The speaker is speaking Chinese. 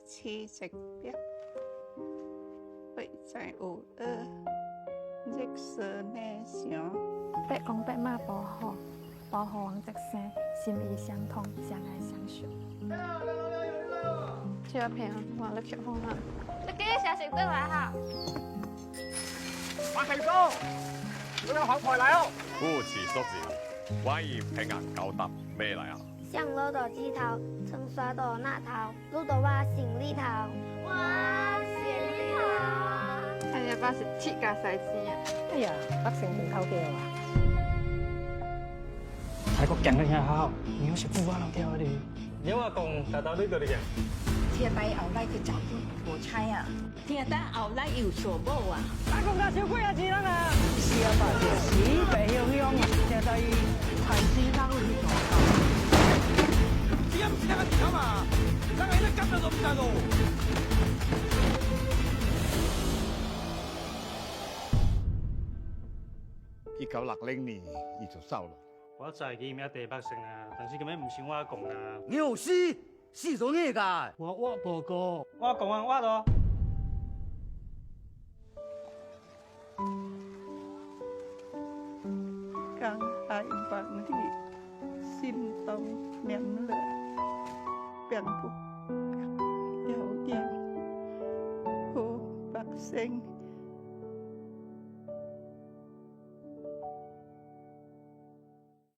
chi dịch biết vậy在有二日色内想伯公伯媽保護王直生，心意相通，相愛相惜。小平，我嚟結婚啦！你幾時食得來哈？還係高，我有好牌嚟哦！夫子叔子，關於平安高達咩嚟啊？上攞到枝頭，曾刷到那頭，攞到話行李頭。哇，行李頭！係啊，巴是鐵架細枝啊！哎呀，北城門口嘅話，泰國人嘅聽口，你好似古巴佬嘅你。有話講，達到呢度嚟嘅。聽帶後來佢走咗，無猜啊！聽帶後來有傻某啊！大公家小鬼啊，錢啊！是啊，爸爸，是白香香啊！聽帶太師生去做工。點唔知得個條嘛？等下你今日都唔得咯。1960年伊就走了。我就係見咩地北城啊，但是咁樣唔算我講啊。你有死咗咩㗎？我報告，我講啊，我咯。càng hai vạn thị xin tông ném lửa bèn phục các dấu điệu hồ bạc sinh